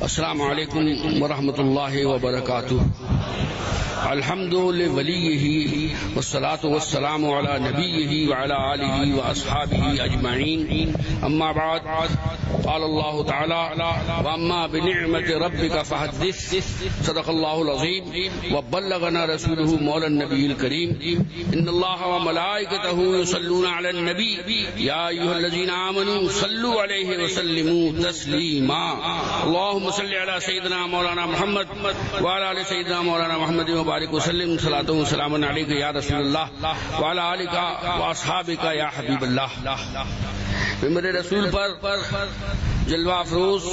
السلام علیکم ورحمۃ اللہ وبرکاتہ. الحمد لولیہ والصلاة والسلام علی نبیہ وعلی آلہ واصحابہ اجمعین. اما بعد قال اللہ تعالی واما بنعمت ربک فحدث. صدق اللہ العظیم وبلغنا رسولہ مولا النبی الکریم. ان اللہ وملائکتہ یصلون علی النبی یا ایھا الذین آمنوا صلوا علیہ وسلموا تسلیما. اللهم صل علی سیدنا مولانا محمد وعلی آل سیدنا مولانا محمد وبارک وسلم. صلاۃ و سلام علیک یا رسول اللہ وعلی آلک واصحابک یا حبیب اللہ. میرے رسول پر جلوہ افروز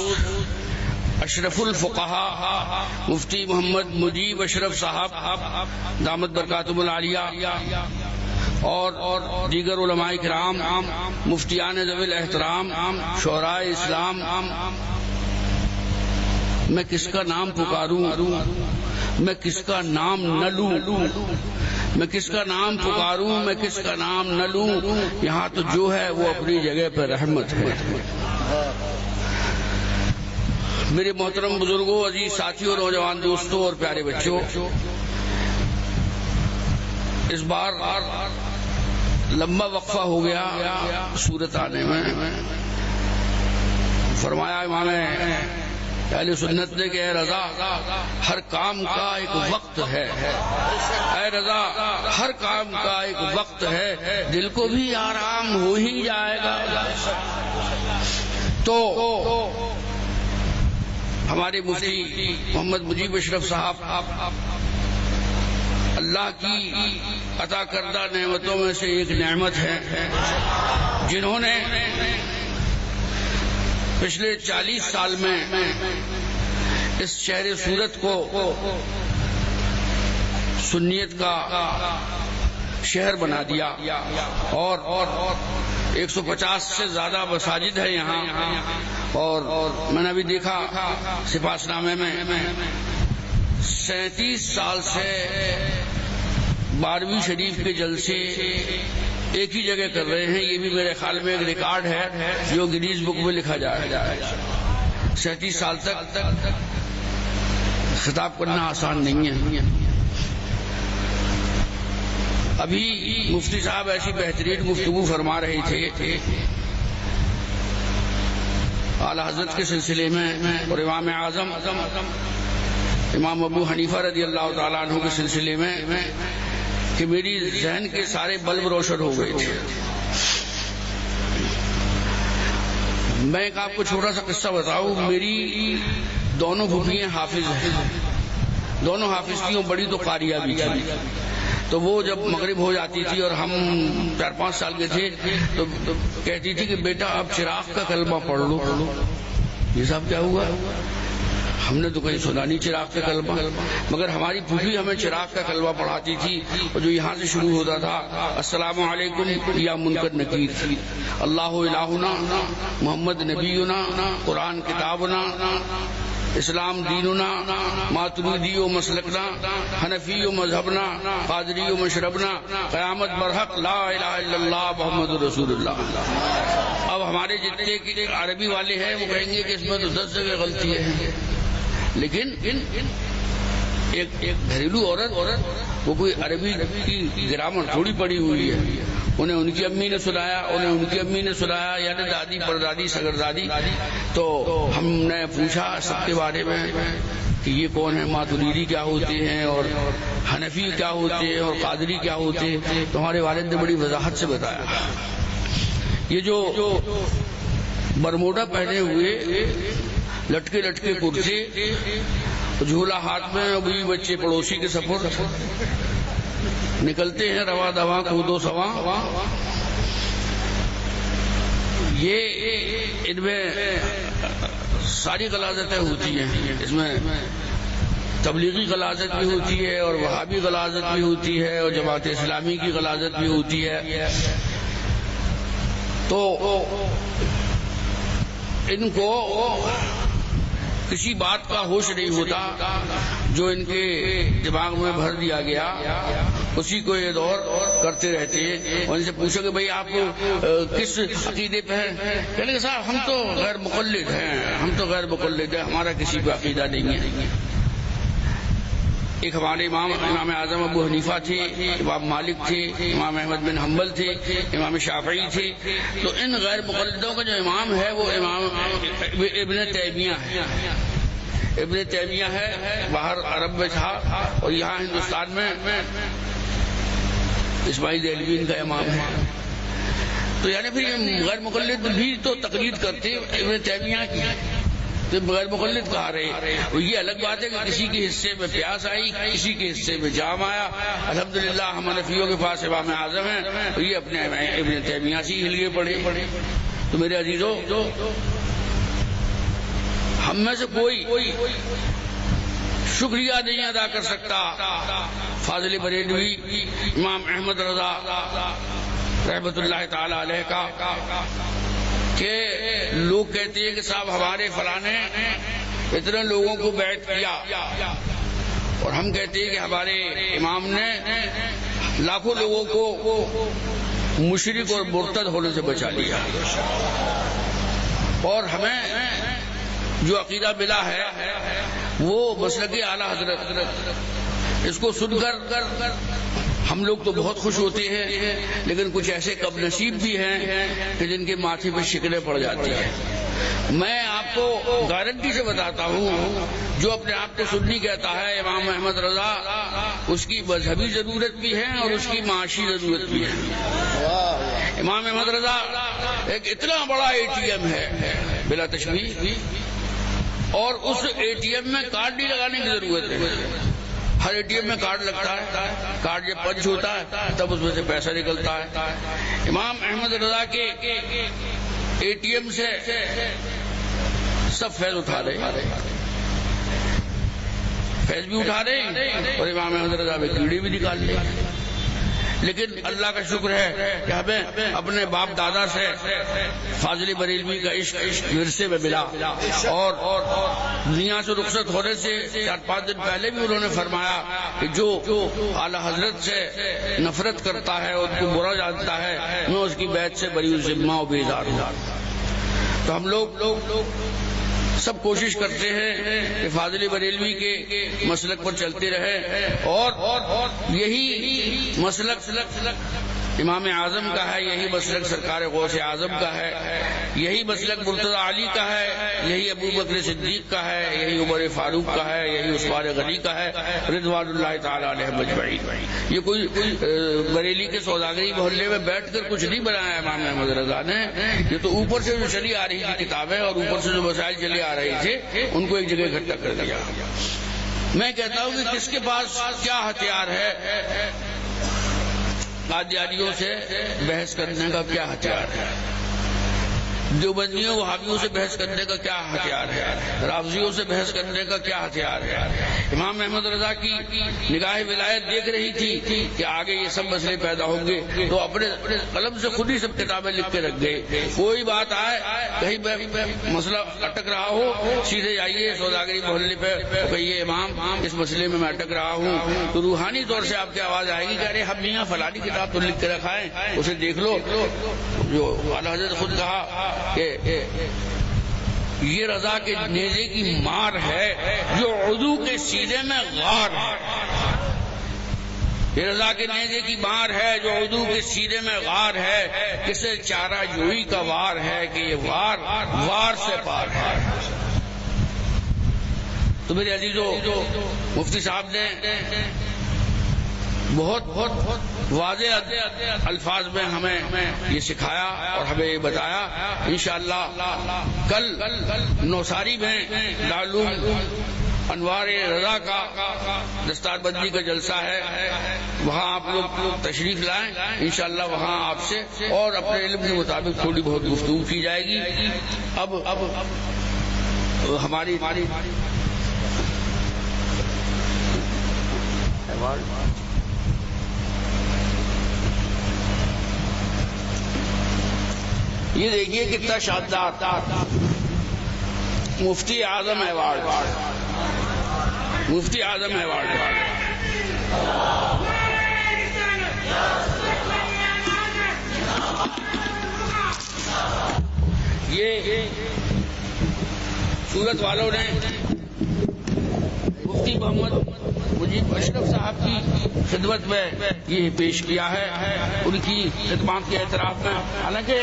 اشرف الفقہاء مفتی محمد مجیب اشرف صاحب دامت برکاتہم العالیہ اور دیگر علماء کرام، مفتیان ذوی الاحترام، شعراء اسلام، میں کس کا نام پکاروں، میں کس کا نام نہ لوں، میں کس کا نام پکاروں، میں کس کا نام نہ لوں. یہاں تو جو ہے وہ اپنی جگہ پر رحمت ہے. میرے محترم بزرگوں، عزیز ساتھیوں، نوجوان دوستوں اور پیارے بچوں، اس بار لمبا وقفہ ہو گیا سورت آنے میں. فرمایا امام اہل سنت نے کہ اے رضا، ہر کام کا ایک وقت ہے. اے رضا، ہر کام کا ایک وقت ہے، دل کو بھی آرام ہو ہی جائے گا. تو ہمارے مفتی محمد مجیب اشرف صاحب اللہ کی عطا کردہ نعمتوں میں سے ایک نعمت ہے، جنہوں نے پچھلے 40 سال میں اس شہر سورت کو سنیت کا شہر بنا دیا. اور 150 سے زیادہ مساجد ہیں یہاں. اور میں نے ابھی دیکھا سپاس نامے میں 37 سال سے 12ویں شریف کے جلسے ایک ہی جگہ کر رہے ہیں. یہ بھی میرے خیال میں ایک ریکارڈ ہے جو گنیز بک میں لکھا جائے. 37 سال تک خطاب کرنا آسان نہیں ہے. ابھی مفتی صاحب ایسی بہترین گفتگو فرما رہے تھے اعلی حضرت کے سلسلے میں اور امام اعظم امام ابو حنیفہ رضی اللہ تعالیٰ عنہ کے سلسلے میں، کہ میری ذہن کے سارے بلب روشن ہو گئے تھے. میں ایک آپ کو چھوٹا سا قصہ بتاؤں. میری دونوں پھوپھیاں حافظ ہیں، دونوں حافظ تھیں، بڑی تو قاریہ بھی تھی. تو وہ جب مغرب ہو جاتی تھی اور ہم 4-5 سال کے تھے تو کہتی تھی کہ بیٹا اب چراغ کا کلمہ پڑھ لو. یہ صاحب کیا ہوا؟ ہم نے تو کہیں سنا نہیں چراغ کا کلمہ، مگر ہماری پھوپھی ہمیں چراغ کا کلمہ پڑھاتی تھی. اور جو یہاں سے شروع ہوتا تھا السلام علیکم یا منکر نکیر، اللہ الہنا محمد نبینا، قرآن کتابنا، اسلام دیننا، ماتریدی و مسلکنا، حنفی و مذہبنا، قادری و مشربنا، قیامت برحق، لا الہ الا اللہ محمد رسول اللہ. اب ہمارے جتنے عربی والے ہیں وہ کہیں گے کہ اس میں تو 10 جگہ غلطی ہے. لیکن ایک گھریلو عورت وہ کوئی عربی کی گرامر تھوڑی پڑی ہوئی ہے. انہیں ان کی امی نے سنایا، انہیں ان کی امی نے سنایا، یعنی دادی پردادی سگردادی. تو ہم نے پوچھا سب کے بارے میں کہ یہ کون ہے، ماتریدی کیا ہوتے ہیں اور حنفی کیا ہوتے ہیں اور قادری کیا ہوتے ہیں. تو ہمارے والد نے بڑی وضاحت سے بتایا. یہ جو برموڈا پہنے ہوئے لٹکے لٹکے کرتے، جھولا ہاتھ میں، ابھی بچے پڑوسی کے سفر نکلتے ہیں، رواں دواں کودو سواں. یہ ان میں ساری غلاظتیں ہوتی ہیں. اس میں تبلیغی غلاظت بھی ہوتی ہے اور وہابی غلاظت بھی ہوتی ہے اور جماعت اسلامی کی غلاظت بھی ہوتی ہے. تو ان کو کسی بات کا ہوش نہیں ہوتا، جو ان کے دماغ میں بھر دیا گیا اسی کو یہ دور کرتے رہتے ہیں. اور ان سے پوچھو کہ بھئی آپ کس عقیدے پہ ہیں؟ کہنے کہ صاحب ہم تو غیر مقلد ہیں، ہم تو غیر مقلد ہیں، ہمارا کسی پہ عقیدہ نہیں ہے. ایک ہمارے امام اعظم ابو حنیفہ تھے، امام مالک تھے، امام احمد بن حنبل تھے، امام شافعی تھے. تو ان غیر مقلدوں کا جو امام ہے وہ امام ابن تیمیہ ہے. ابن تیمیہ ہے، باہر عرب میں تھا اور یہاں ہندوستان میں اسماعیل دہلوی ان کا امام ہے. تو یعنی پھر غیر مقلد بھی تو تقلید کرتے ابن تیمیہ کی، تو غیر مقلد کہا رہے. یہ الگ بات ہے کہ کسی کے حصے میں پیاس آئی، کسی کے حصے میں جام آیا. الحمدللہ ہم حنفیوں کے پاس امام اعظم ہیں، تو یہ اپنے ابن تیمیہ سے ہل کے پڑھے. تو میرے عزیزوں، ہم میں سے کوئی شکریہ نہیں ادا کر سکتا فاضل بریلوی، امام احمد رضا رحمت اللہ تعالی علیہ کا، کہ لوگ کہتے ہیں کہ صاحب ہمارے فلاں نے اتنے لوگوں کو بیعت کیا، اور ہم کہتے ہیں کہ ہمارے امام نے لاکھوں لوگوں کو مشرک اور مرتد ہونے سے بچا لیا. اور ہمیں جو عقیدہ ملا ہے وہ مسلک اعلی حضرت، اس کو سن کر ہم لوگ تو بہت خوش ہوتے ہیں، لیکن کچھ ایسے کم نصیب بھی ہیں کہ جن کے ماتھے پہ شکنیں پڑ جاتی ہیں. میں آپ کو گارنٹی سے بتاتا ہوں، جو اپنے آپ کو سنی کہتا ہے امام احمد رضا، اس کی مذہبی ضرورت بھی ہے اور اس کی معاشی ضرورت بھی ہے. امام احمد رضا ایک اتنا بڑا ATM ہے بلا تشبیہ، اور اس ATM میں کارڈ نہیں لگانے کی ضرورت ہے. ہر ATM میں کارڈ لگتا ہے، کارڈ جب پنچ ہوتا ہے تب اس میں سے پیسہ نکلتا ہے. امام احمد رضا کے ATM سے سب فیض اٹھا رہے، فیض بھی اٹھا رہے اور امام احمد رضا میں کیڑے بھی نکال لے. لیکن اللہ کا شکر ہے کہ ہمیں اپنے باپ دادا سے فاضل بریلوی کا عشق ورثے میں ملا. اور دنیا سے رخصت ہونے سے 4-5 دن پہلے بھی انہوں نے فرمایا کہ جو اعلی حضرت سے نفرت کرتا ہے، ان کو برا جانتا ہے، میں اس کی بیعت سے بری ذمہ و بیزار ہوں. تو ہم لوگ سب کوشش کرتے ہیں کہ فاضل بریلوی کے مسلک پر چلتے رہے، اور یہی مسلک امام اعظم کا ہے، یہی مسلک سرکار غوث اعظم کا ہے، یہی مسلک مرتضی علی کا ہے، یہی ابو بکر صدیق کا ہے، یہی عمر فاروق کا ہے، یہی عثمان غنی کا ہے رضوان اللہ تعالی علیہم اجمعین. یہ کوئی بریلی کے سوداگری محلے میں بیٹھ کر کچھ نہیں بنایا امام احمد رضا نے. یہ تو اوپر سے جو چلی آ رہی تھی کتابیں اور اوپر سے جو مسائل چلے آ رہے تھے ان کو ایک جگہ اکٹھا کر دیا. میں کہتا ہوں کہ کس کے پاس کیا ہتھیار ہے، قادیانیوں سے بحث کرنے کا کیا ہتھیار ہے، دیوبندیوں وہابیوں سے بحث کرنے کا کیا ہتھیار ہے، رافضیوں سے بحث کرنے کا کیا ہتھیار ہے. امام احمد رضا کی نگاہ ولایت دیکھ رہی تھی کہ آگے یہ سب مسئلے پیدا ہوں گے، تو اپنے قلم سے خود ہی سب کتابیں لکھ کے رکھ گئے. کوئی بات آئے، کہیں مسئلہ اٹک رہا ہو، سیدھے جائیے سوداگری محلے پہ کہیے امام اس مسئلے میں اٹک رہا ہوں، تو روحانی طور سے آپ کی آواز آئے گی کہ ارے ہم یہاں فلانی کتاب تو لکھ کے رکھائیں، اسے دیکھ لو. جو اعلی حضرت خود کہا کہ یہ رضا کے نیزے کی مار ہے جو عضو کے سینے میں غار ہے. یہ رضا کے نیزے کی مار ہے جو عضو کے سینے میں غار ہے، کسے چارہ جوئی کا وار ہے کہ یہ وار سے پار ہے. تو میرے عزیزو، مفتی صاحب نے بہت واضح الفاظ میں ہمیں یہ سکھایا اور ہمیں یہ بتایا. انشاءاللہ کل نوساری میں دارالعلوم انوار رضا کا دستار بندی کا جلسہ ہے، وہاں آپ لوگ تشریف لائیں. انشاءاللہ وہاں آپ سے اور اپنے علم کے مطابق تھوڑی بہت گفتگو کی جائے گی. اب ہماری یہ دیکھیے کتنا شاندار مفتی اعظم ایوارڈ، مفتی اعظم ایوارڈ یہ سورت والوں نے مفتی محمد مجیب اشرف صاحب کی خدمت میں یہ پیش کیا ہے، ان کی خدمات کے اعتراف میں. حالانکہ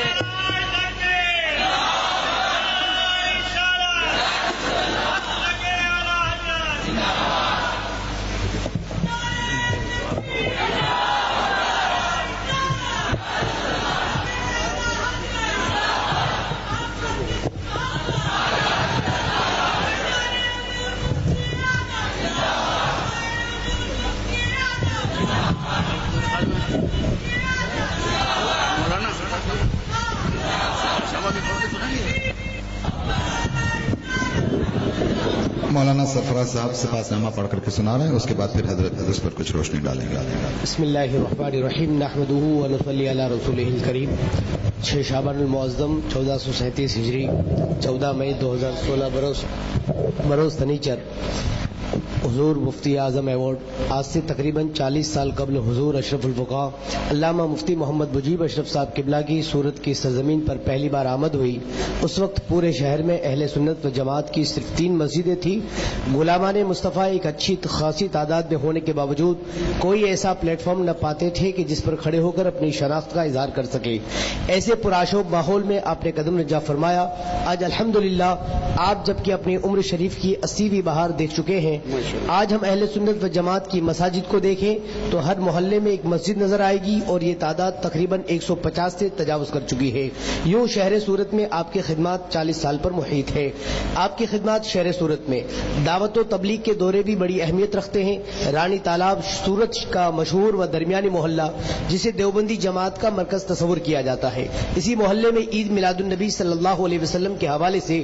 مولانا سرفراز صاحب سپاس نامہ پڑھ کر کے سنا رہے ہیں، اس کے بعد پھر حضرت اس پر کچھ روشنی ڈالیں گے. بسم اللہ الرحمن الرحیم، نحمدہ ونصلی علی رسولہ الکریم. 6 شعبان المعظم 1437 ہجری، 14 مئی 2016 بروز تنیچر. حضور مفتی اعظم ایوارڈ آج سے تقریباً 40 سال قبل حضور اشرف الفقہاء علامہ مفتی محمد مجیب اشرف صاحب قبلہ کی سورت کی سرزمین پر پہلی بار آمد ہوئی. اس وقت پورے شہر میں اہل سنت و جماعت کی صرف 3 مسجدیں تھیں. غلامان مصطفیٰ ایک اچھی خاصی تعداد میں ہونے کے باوجود کوئی ایسا پلیٹ فارم نہ پاتے تھے کہ جس پر کھڑے ہو کر اپنی شناخت کا اظہار کر سکے. ایسے پرآشوب ماحول میں آپ نے قدم رجا فرمایا. آج الحمدللہ آپ جبکہ اپنی عمر شریف کی 80ویں بہار دیکھ چکے ہیں، آج ہم اہل سنت و جماعت کی مساجد کو دیکھیں تو ہر محلے میں ایک مسجد نظر آئے گی، اور یہ تعداد تقریباً 150 سے تجاوز کر چکی ہے. یوں شہر صورت میں آپ کی خدمات 40 سال پر محیط ہے. آپ کی خدمات شہر صورت میں دعوت و تبلیغ کے دورے بھی بڑی اہمیت رکھتے ہیں. رانی تالاب صورت کا مشہور و درمیانی محلہ جسے دیوبندی جماعت کا مرکز تصور کیا جاتا ہے، اسی محلے میں عید میلاد النبی صلی اللہ علیہ وسلم کے حوالے سے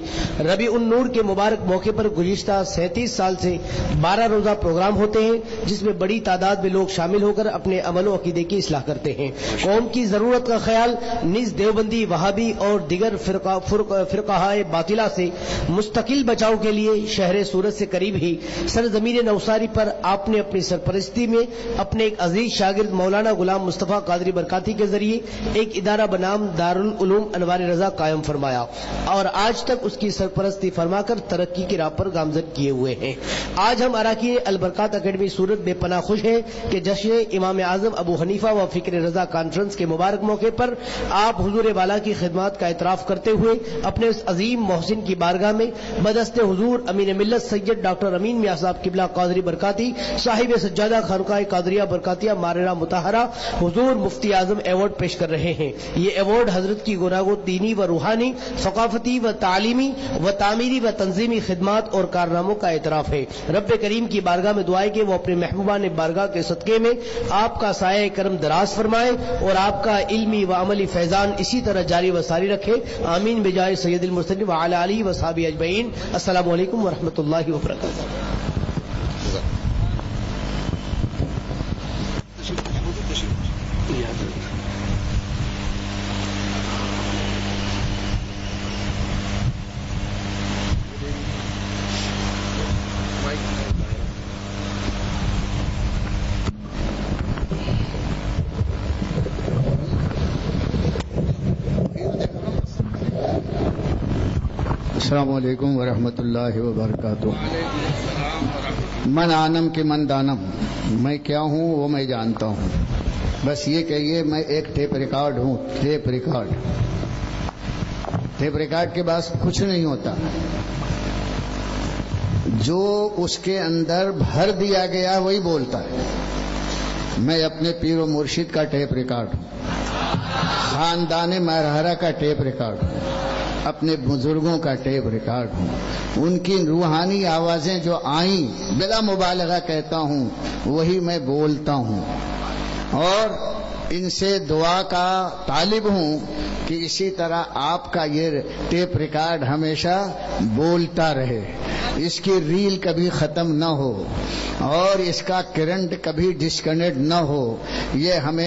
ربیع النور کے مبارک موقع پر گزشتہ 37 سال سے 12 روزہ پروگرام ہوتے ہیں، جس میں بڑی تعداد میں لوگ شامل ہو کر اپنے عمل و عقیدے کی اصلاح کرتے ہیں. قوم کی ضرورت کا خیال نیز دیوبندی، وہابی اور دیگر فرقہائے باطلہ سے مستقل بچاؤ کے لیے شہر صورت سے قریب ہی سرزمین نوساری پر آپ نے اپنی سرپرستی میں اپنے ایک عزیز شاگرد مولانا غلام مصطفیٰ قادری برکاتی کے ذریعے ایک ادارہ بنام دارالعلوم انوار رضا قائم فرمایا، اور آج تک اس کی سرپرستی فرما کر ترقی کی راہ پر گامزن کیے ہوئے ہیں. آج ہم اراکین البرکات اکیڈمی صورت بے پناہ خوش ہیں کہ جشن امام اعظم ابو حنیفہ و فکر رضا کانفرنس کے مبارک موقع پر آپ حضور والا کی خدمات کا اعتراف کرتے ہوئے اپنے اس عظیم محسن کی بارگاہ میں بدست حضور امین ملت سید ڈاکٹر امین میاں صاحب قبلہ قادری برکاتی صاحب سجادہ خانقاہ قادریہ برکاتیہ ماررہ مطہرہ حضور مفتی اعظم ایوارڈ پیش کر رہے ہیں. یہ ایوارڈ حضرت کی گناگو دینی و روحانی، ثقافتی و تعلیمی و تعمیری و تنظیمی خدمات اور کارناموں کا اعتراف ہے. رب کریم کی بارگاہ میں دعائیں کہ وہ اپنے محبوبان بارگاہ کے صدقے میں آپ کا سایہ کرم دراز فرمائے اور آپ کا علمی و عملی فیضان اسی طرح جاری و ساری رکھے. آمین بجائے سید المرسلین وعلی آلہ و صحابہ اجمعین. السلام علیکم ورحمۃ اللہ وبرکاتہ. السلام علیکم ورحمۃ اللہ وبرکاتہ. من آنم کے من دانم، میں کیا ہوں وہ میں جانتا ہوں. بس یہ کہیے میں ایک ٹیپ ریکارڈ ہوں. ٹیپ ریکارڈ کے بعد کچھ نہیں ہوتا. جو اس کے اندر بھر دیا گیا وہی بولتا ہے. میں اپنے پیر و مرشد کا ٹیپ ریکارڈ ہوں، خاندان مرحرہ کا ٹیپ ریکارڈ ہوں، اپنے بزرگوں کا ٹیپ ریکارڈ ہوں. ان کی روحانی آوازیں جو آئیں بلا مبالغہ کہتا ہوں وہی میں بولتا ہوں، اور ان سے دعا کا طالب ہوں کہ اسی طرح آپ کا یہ ٹیپ ریکارڈ ہمیشہ بولتا رہے، اس کی ریل کبھی ختم نہ ہو اور اس کا کرنٹ کبھی ڈسکنیکٹ نہ ہو. یہ ہمیشہ